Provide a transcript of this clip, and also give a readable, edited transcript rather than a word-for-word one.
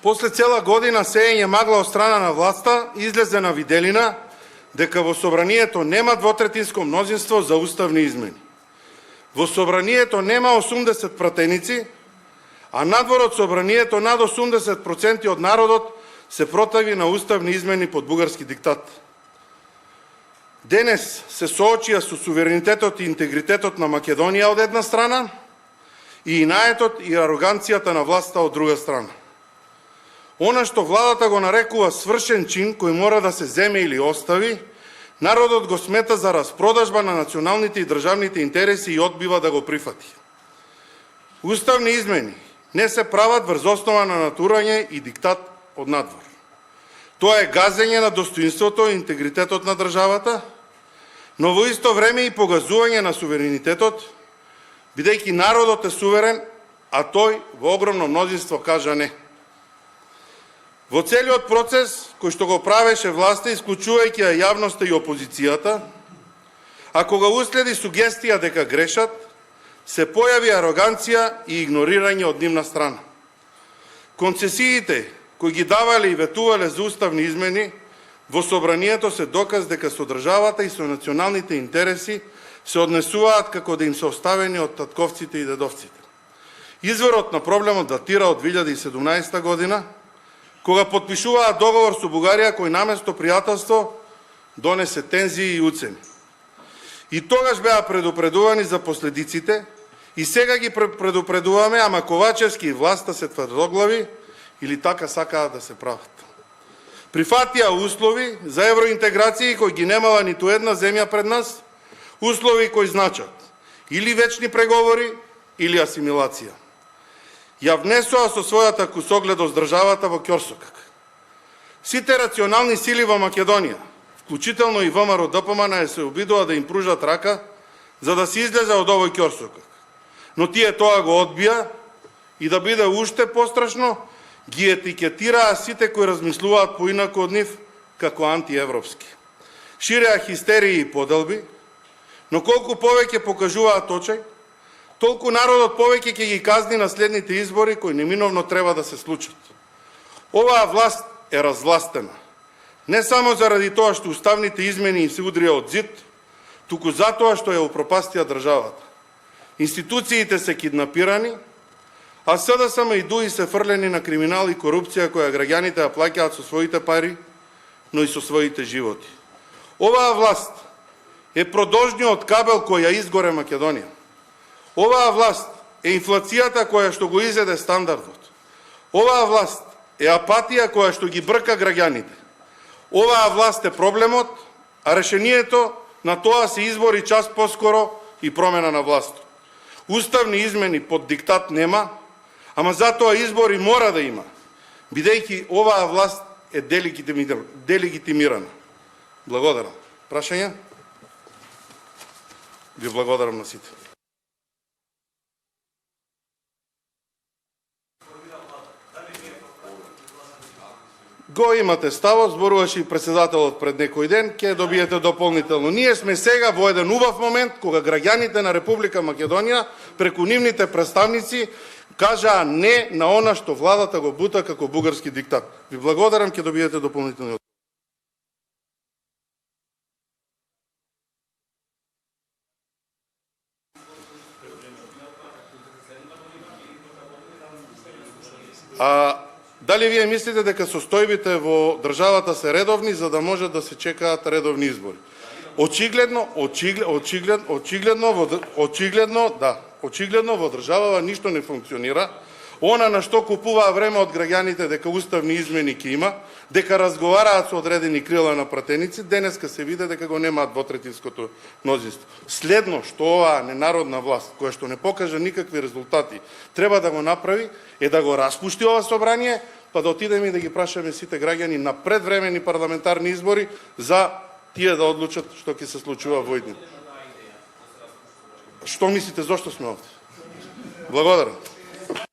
После цела година сеење магла од страна на власта, излезе на виделина дека во собранието нема двотретинско мнозинство за уставни измени. Во собранието нема 80 пратеници, а надвор од собранието над 80% од народот се противи на уставни измени под бугарски диктат. Денес се соочија со суверенитетот и интегритетот на Македонија од една страна и инаетот и ароганцијата на власта од друга страна. Она што владата го нарекува свршен чин кој мора да се земе или остави, народот го смета за распродажба на националните и државните интереси и одбива да го прифати. Уставни измени не се прават врз основа на натурање и диктат од надвор. Тоа е газење на достоинството и интегритетот на државата, но во исто време и погазување на суверенитетот, бидејќи народот е суверен, а тој во огромно мнозинство кажа не. Во целиот процес, кој што го правеше власта, исклучувајќи ја јавноста и опозицијата, а кога уследи сугестија дека грешат, се појави ароганција и игнорирање од нивна страна. Концесиите кои ги давале и ветувале за уставни измени во собранието се доказ дека со државата и со националните интереси се однесуваат како да им се оставени од татковците и дедовците. Изворот на проблемот датира од 2017 година, кога подпишуваат договор со Бугарија кој наместо пријателство донесе тензии и уцени. И тогаш беа предупредувани за последиците и сега ги предупредуваме, ама Ковачевски и власта се тврдоглави или така сакаат да се прават. Прифатија услови за евроинтеграција кои ги немала ниту една земја пред нас, услови кои значат или вечни преговори или асимилација. Ја внесоа со својата кусогледост државата во ќорсокак. Сите рационални сили во Македонија, вклучително и ВМРО ДПМН, се обидува да им пружат рака за да се излезе од овој ќорсокак. Но тие тоа го одбија и да биде уште пострашно, ги етикетираа сите кои размислуваат поинаку од нив како антиевропски. Ширеа хистерии и поделби, но колку повеќе покажуваат очај, толку народот повеќе ќе ги казни на следните избори кои неминовно треба да се случат. Оваа власт е развластена. Не само заради тоа што уставните измени им се удрија од зид, туку затоа што ја упропастија државата. Институциите се киднапирани, а СДСМ и ДУИ се фрлени на криминал и корупција која граѓаните ја плаќаат со своите пари, но и со своите животи. Оваа власт е продолжниот кабел кој ја изгоре Македонија. Оваа власт е инфлацијата која што го изеде стандардот. Оваа власт е апатија која што ги брка граѓаните. Оваа власт е проблемот, а решението на тоа се избори час поскоро и промена на властот. Уставни измени под диктат нема, ама затоа избори мора да има, бидејќи оваа власт е делегитимирана. Благодарам. Прашања? Ви благодарам на сите. Го имате ставот, зборуваше и председателот пред некој ден, ќе добиете дополнително. Ние сме сега во еден убав момент кога граѓаните на Република Македонија преку нивните представници кажаа не на она што владата го бута како бугарски диктат. Ви благодарам, ќе добиете дополнителни. Дали вие мислите дека состојбите во државата се редовни за да може да се чекаат редовни избори? Очигледно во државава ништо не функционира. Она на што купуваа време од граѓаните дека уставни измени ќе има, дека разговараат со одредени крила на пратеници, денеска се види дека го немаат двотретинското мнозинство. Следно што оваа ненародна власт, која што не покажа никакви резултати, треба да го направи, е да го распушти ова собрание, па да отидеме и да ги прашаме сите граѓани на предвремени парламентарни избори за тие да одлучат што ќе се случува во иднина. Што мислите, зошто сме овде? Благодарам.